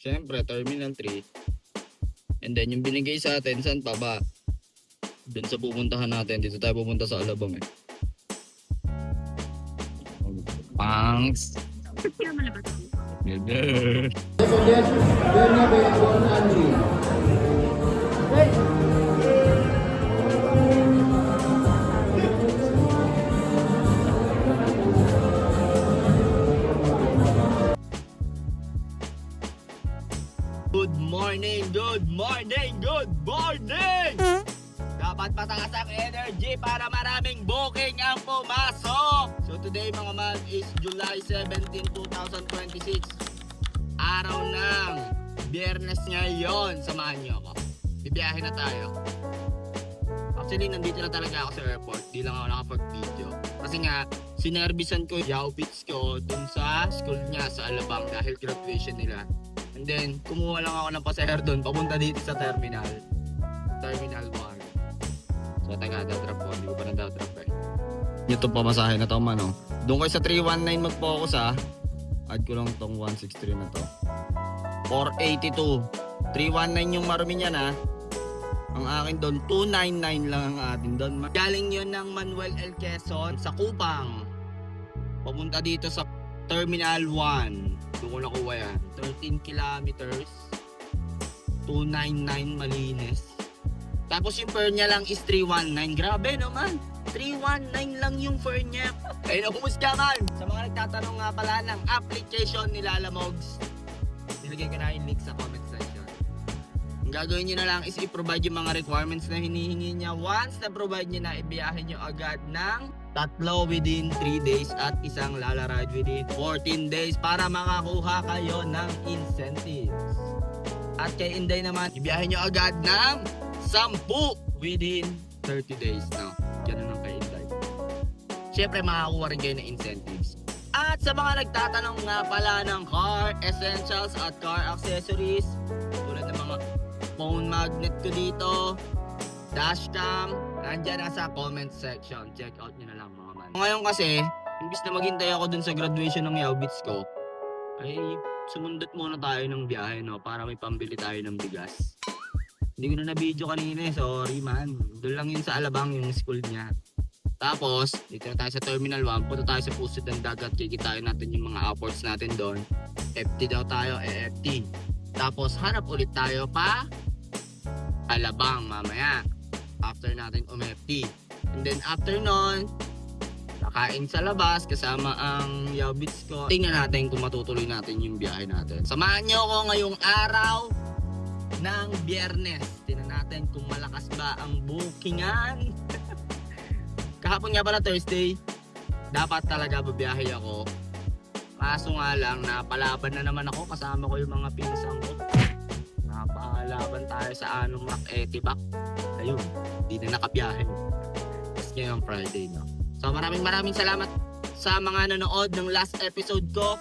Siyempre, Terminal 3. And then yung binigay sa atin, saan pa ba? Doon sa pupuntahan natin. Dito tayo pupunta sa Alabang eh. Pangs! Ganda! Good morning, good morning, good morning! Dapat mataas ang energy para maraming booking ang pumasok! So today mga man is July 17, 2026. Araw ng Biyernes ngayon. Samahan niyo ako. Bibiyahe na tayo. Actually, nandito na talaga ako sa airport. Di lang ako nakapag-video. Kasi nga, sinervisan ko yung outfits ko dun sa school niya sa Alabang dahil graduation nila. And then, kumuha lang ako ng pasahero doon, papunta dito sa terminal. Terminal 1. So, taga, daw-drop ko. Hindi ko pa na-daw-drop eh. Itong pamasahe na to, man, oh. Doon kayo sa 319 mag-focus, ha. Add ko lang tong 163 na to. 482. 319 yung marumi niyan, ha. Ang akin doon, 299 lang ang atin doon. Galing yun ng Manuel L. Quezon sa Kupang. Papunta dito sa Terminal 1. Doon ko nakuha yan. 13 kilometers. 299 malinis. Tapos yung fare niya lang is 319. Grabe naman. 319 lang yung fare niya. Ayun, kumusta man? Sa mga nagtatanong nga pala ng application ni Lalamogs, nilagay ko na yung link sa comment section. Ang gagawin nyo na lang is i-provide yung mga requirements na hinihingi niya. Once na-provide nyo na, ibiyahin nyo agad ng 3 within 3 days at isang Lala ride within 14 days para makakuha kayo ng incentives. At kay Inday naman, ibiyahin nyo agad ng 10 within 30 days. No? Ganun ang kay Inday. Siyempre, makakuha rin kayo ng incentives. At sa mga nagtatanong nga pala ng car essentials at car accessories, tulad ng mga phone magnet ko dito, dashcam, nandyan na sa comment section. Check out nyo na lang mga man. Ngayon kasi, imbis na maghintay ako dun sa graduation ng Yaubits ko, ay sumundot muna tayo ng biyahe, no? Para may pambili tayo ng bigas. Hindi ko na na-video kanina eh, sorry man. Doon lang yun sa Alabang yung school niya. Tapos, dito na tayo sa Terminal 1, punta tayo sa Pusod ng Dagat, kikitain natin yung mga upwards natin doon. FT daw tayo, FT. Tapos, hanap ulit tayo pa Alabang mamaya. After natin umFT. And then after nun, nakain sa labas kasama ang Yaubits ko. Tingnan natin kung matutuloy natin yung biyahe natin. Samahan nyo ako ngayong araw ng Biyernes. Tingnan natin kung malakas ba ang bookingan. Kahapon nga pala Thursday, dapat talaga babiyahe ako. Kaso nga lang, napalaban na naman ako. Kasama ko yung mga pinsan ko. Napalaban tayo sa anong Mac Etibac. Ayun, di na nakabiyahe. Tapos ngayon Friday, no? So maraming salamat sa mga nanood ng last episode ko.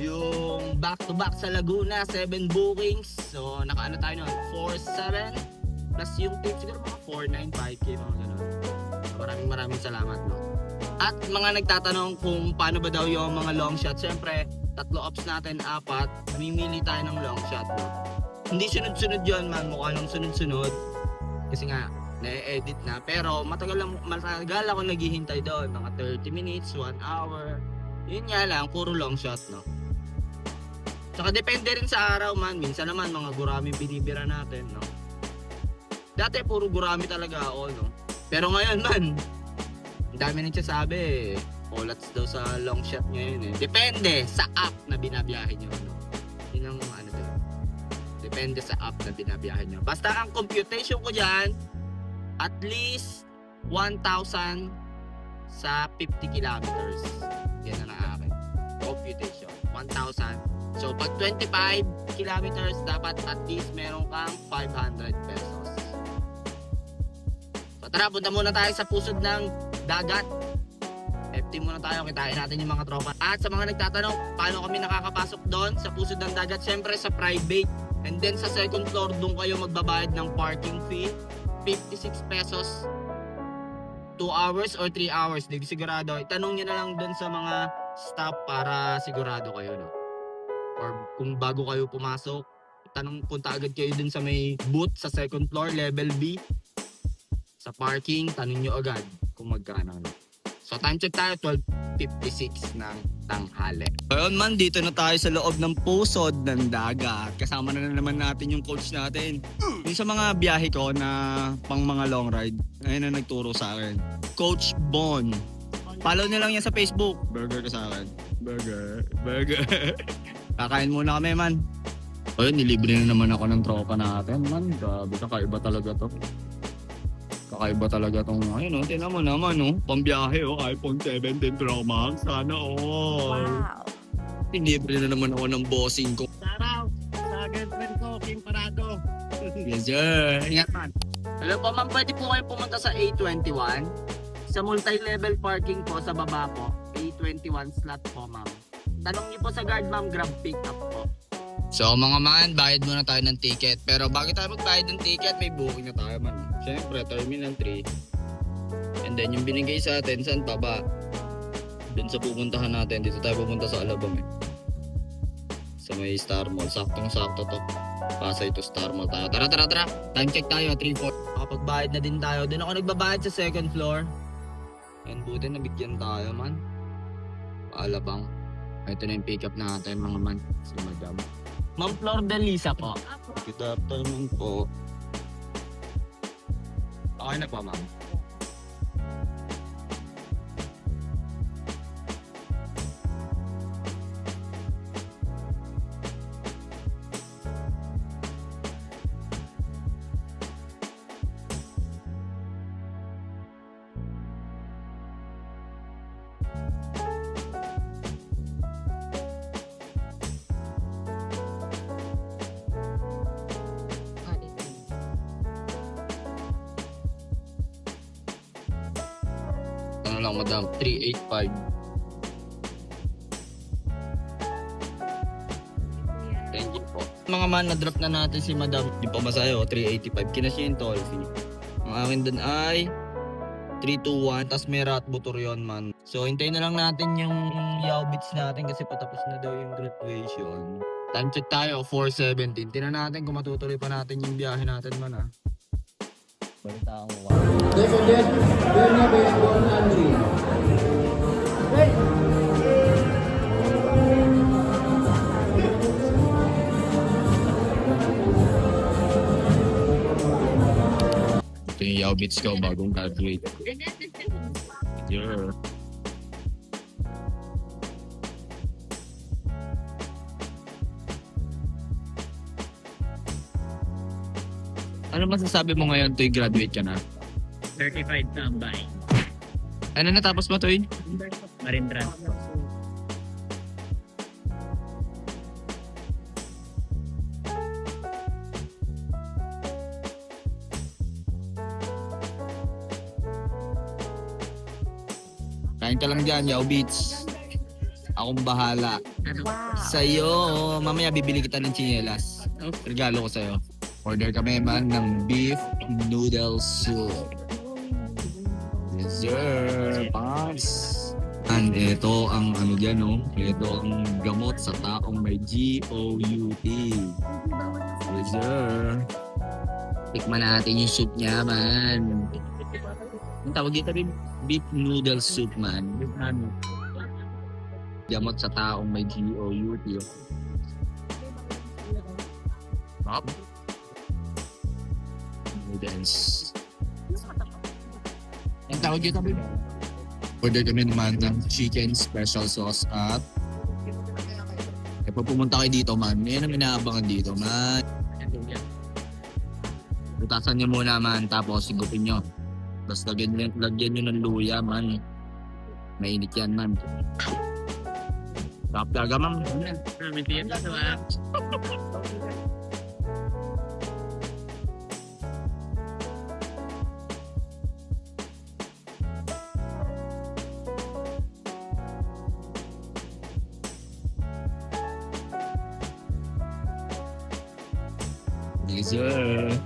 Yung back to back sa Laguna, 7 bookings. So nakaano tayo nun, 4-7. Plus yung tip siguro mga 4-9, 5K, mga ganun. So maraming salamat, no? At mga nagtatanong kung paano ba daw yung mga long shot. Siyempre, 3 ops natin, 4. Namimili tayo ng long shot, no? Hindi sunod-sunod yun, man. Mukha lang sunod-sunod. Kasi nga, na-edit na. Pero matagal ako naghihintay doon. Mga 30 minutes, 1 hour. Yun nga lang, puro long shot, no? Saka depende rin sa araw, man. Minsan naman, mga gurami binibira natin, no? Dati, puro gurami talaga ako, no? Pero ngayon, man, ang dami nagsasabi, olats daw sa long shot ngayon, eh. Depende sa app na binabiyahe nyo, no? Yun ang ano doon. Depende sa app na binabiyahe nyo. Basta ang computation ko dyan, at least 1,000 sa 50 kilometers. Yan ang akin. Computation. 1,000. So, pag 25 kilometers, dapat at least meron kang 500 pesos. So, tara, punta muna tayo sa Pusod ng Dagat. FT muna tayo, kitain natin yung mga tropa. At sa mga nagtatanong, paano kami nakakapasok doon sa Pusod ng Dagat? Siyempre sa private. And then sa second floor, doon kayo magbabayad ng parking fee. 56 pesos. 2 hours or 3 hours. Di sigurado. Itanong nyo na lang doon sa mga staff para sigurado kayo, no? or kung bago kayo pumasok, punta agad kayo dun sa may booth sa second floor, level B. Sa parking, tanong nyo agad kung magkano. So time check tayo, 12:56 ng tanghali. Ngayon man, dito na tayo sa loob ng pusod ng dagat. Kasama na naman natin yung coach natin. Yung sa mga biyahe ko na pang mga long ride, ayun na nagturo sa akin. Coach Bon. Follow nyo lang yan sa Facebook. Burger ka sa akin. Burger. Kakain muna kami, man. Ayun, nilibre na naman ako ng tropa natin, man. Grabe, kakaiba talaga to. Kakaiba talaga tong, ayun, tinan mo naman, pambiyahe, iPhone 17 Pro Max. Sana all. Wow. Nilibre na naman ako ng bossing ko. Saraw, sa girlfriend ko, Kim Parado. Yes, sir. Ingat, man. Hello po, ma'am. Pwede po kayo pumunta sa A21. Sa multi-level parking po, sa baba po. A21 slot po, ma'am. Tanong niyo po sa guard, ma'am. Grab pick up po. So, mga man, bayad muna tayo ng ticket. Pero bago tayo magbayad ng ticket, may booking na tayo, man. Siyempre, Terminal 3. And then, yung binigay sa atin, saan pa ba? Dun sa pupuntahan natin. Dito tayo pupunta sa Alabang, sa may Star Mall. Saktong-sakto to. Pasay to Star Mall tayo. Tara. Time check tayo, 3-4. Makapagbayad na din tayo. Doon ako nagbabayad sa second floor. And buti nabigyan tayo, man. Alabang. Ito na yung pick up natin, mga man. Si Madam. Ma'am Flor de Lisa po. Good afternoon po. Okay na po, ma'am. Ano lang, madam? 385. Thank you po. Mga man, na-drop na natin si madam. Di pa masayo, 385. Kinasya yung toll fee. Ang akin dun ay 321. Tas may rat butor yun, man. So, hintayin na lang natin yung yaw bits natin kasi patapos na daw yung graduation. Time check tayo, 4:17. Tingnan natin kung matutuloy pa natin yung biyahe natin, man, Balita ako. Ito yung yaw bits ko bagong graduate. Yeah. Ano masasabi mo ngayon, Toy? Graduate ka na? 35 na ang bahay. Ano natapos mo, Toy? Marindra. Kain ka lang dyan, Yaw Beats. Akong bahala. Wow. Sa'yo, mamaya bibili kita ng tsinelas. Regalo ko sa'yo. Order kami man ng beef noodle soup. Yes, sir. Pans. And ito ang ano dyan, no? Ito ang gamot sa taong may GOUT. Yes, sir. Tikman natin yung soup niya, man. Ang tawag dito rin, beef noodle soup, man. Ano? Gamot sa taong may GOUT. Pop. Noodles. Ang tawag dito rin. Order kami naman ng chicken special sauce at kapag pumunta kayo dito, man, yan ang inaabangan dito, man. Tutasan nyo muna, man, tapos sigupin nyo. Tapos lagyan nyo ng luya, man. Mainit yan, man. Sarap talaga, man. Mitiyan ka sa Yes, sir.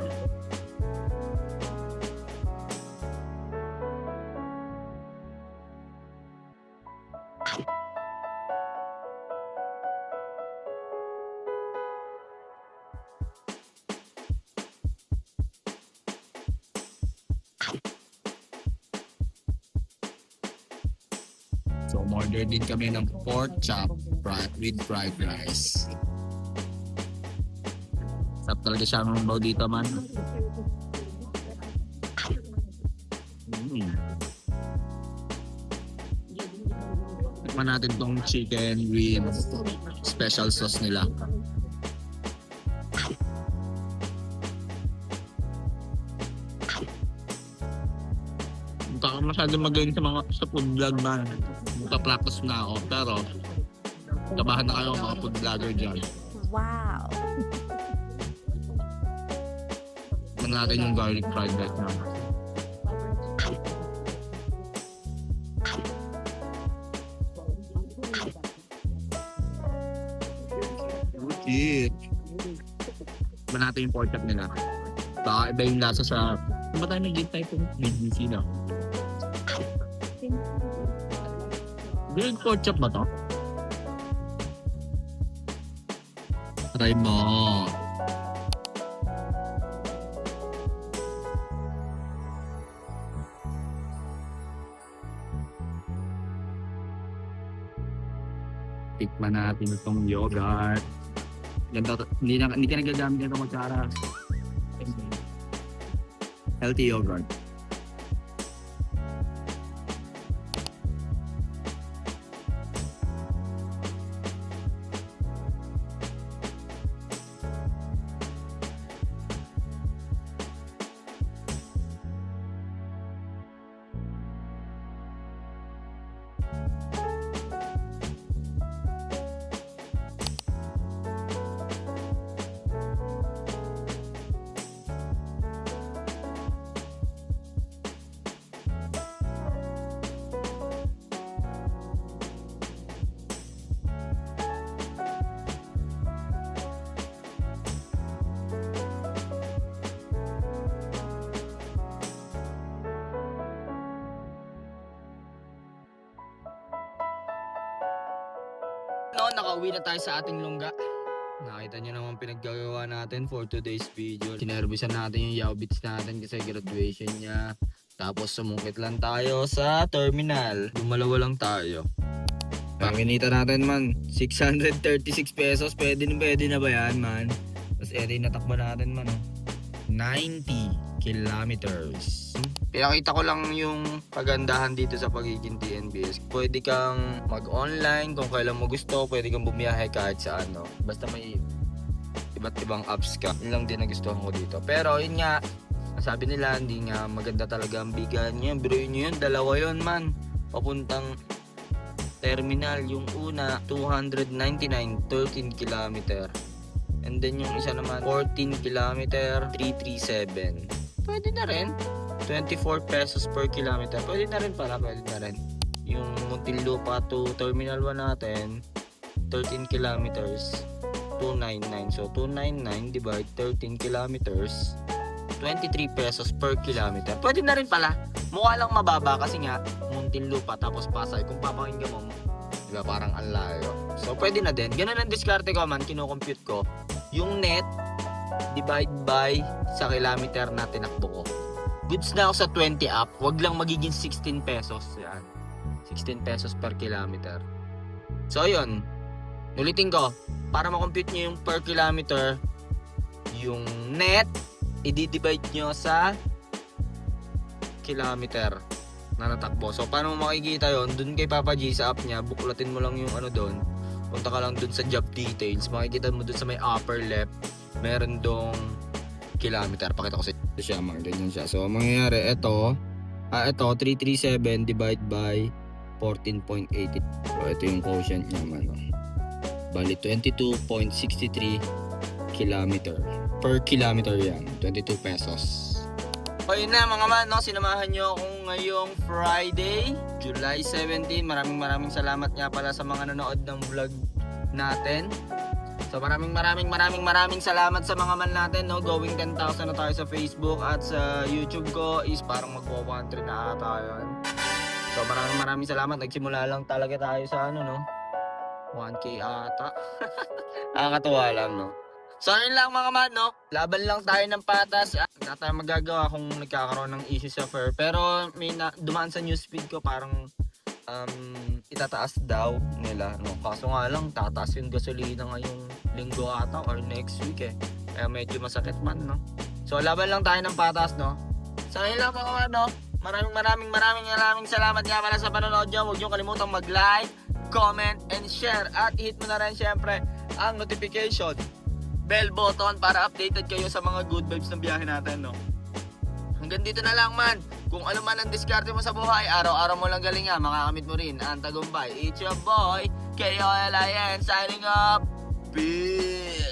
So, order din kami ng pork chop with fried rice. Sarap talaga siya ng baw dito, man. Tikman natin tong chicken with special sauce nila. Hindi ako masyadong magaling sa food vlog, man. Magpa-practice na ako, pero kabahan na kayo mga food vlogger dyan. Wow. Tikman natin yung garlic fried rice na. Shit. Tikman natin yung pork chop nila. Baka iba yung lasa sa... Ano ba tayo nag-get tayo kung BGC na? Grilled pork chop ba to? Try mo. Tikman natin itong yogurt. Ganda to. Hindi ka nagagamit nito kutsara. Healthy yogurt. No, nakauwi na tayo sa ating lungga. Nakita nyo naman pinaggagawa natin for today's video. Sinervisan natin yung Yaubits natin kasi graduation niya. Tapos sumungkit lang tayo sa terminal. Dumalawa lang tayo. Ang kinita natin, man, 636 pesos. Pwede na ba yan, man? Tapos eto yung natakbo natin, man. 90 kilometers. Pinakita ko lang yung kagandahan dito sa pagiging TNBS. Pwede kang mag-online kung kailan mo gusto. Pwede kang bumiyahe kahit saan, no? Basta may iba't ibang apps ka. Yun lang din nagustuhan ko dito. Pero yun nga, sabi nila hindi nga maganda talaga ang bigan niya. Biruin nyo yun, dalawa yun, man. Papuntang terminal. Yung una, 299, 13 kilometer. And then yung isa naman, 14 kilometer, 337. Pwede na rin. 24 pesos per kilometer. Pwede na rin pala, pwede na rin. Yung Muntinlupa to Terminal 1 natin, 13 kilometers, 299. So, 299 divide 13 kilometers, 23 pesos per kilometer. Pwede na rin pala. Mukha lang mababa kasi nga, Muntinlupa tapos Pasay. Kung papakinggan mo, diba parang ang layo. So, pwede na din. Ganun ang diskarte ko, man. Kino-compute ko. Yung net, divide by sa kilometer na tinakbo ko. Goods na ako sa 20 up. Wag lang magiging 16 pesos. Yan. 16 pesos per kilometer. So, yun. Ulitin ko. Para makompute nyo yung per kilometer, yung net, i-divide nyo sa kilometer na natakbo. So, paano mo makikita yun? Dun kay Papa G sa app niya, buklatin mo lang yung ano dun. Punta ka lang dun sa job details. Makikita mo dun sa may upper left. Meron dong kilometer. Pakita ko sa siya, mga ganyan siya. So, ang mangyayari, ito 337 divide by 14.80. So, ito yung quotient niya, man. Bali, 22.63 kilometer. Per kilometer yan. 22 pesos. O yun na mga man, no? Sinamahan nyo ako ngayong Friday, July 17. Maraming salamat nga pala sa mga nanood ng vlog natin. So maraming salamat sa mga man natin, no? Going 10,000 na tayo sa Facebook at sa YouTube ko is parang magpo-1-3 na ata yun. So maraming salamat. Nagsimula lang talaga tayo sa ano, no? 1K ata. Nakakatuwa lang, no? So yun lang mga man, no? Laban lang tayo ng patas. Wala tayong magagawa kung nagkakaroon ng issue sa fare. Pero may dumaan sa newsfeed ko parang itataas daw nila, no? Kaso nga lang, tataas yung gasolina ngayong linggo ata or next week eh. Kaya medyo masakit man, no? So laban lang tayo ng patas, no? So yun lang mga man, no? Maraming salamat nga pala sa panonood nyo. Huwag nyo kalimutang mag-like, comment, and share. At hit mo na rin syempre ang notification bell button para updated kayo sa mga good vibes ng biyahe natin, no? Hanggang dito na lang man. Kung ano man ang diskarte mo sa buhay, araw-araw mo lang galingan, makakamit mo rin ang tagumpay. It's your boy, KOLIN, signing up. Peace!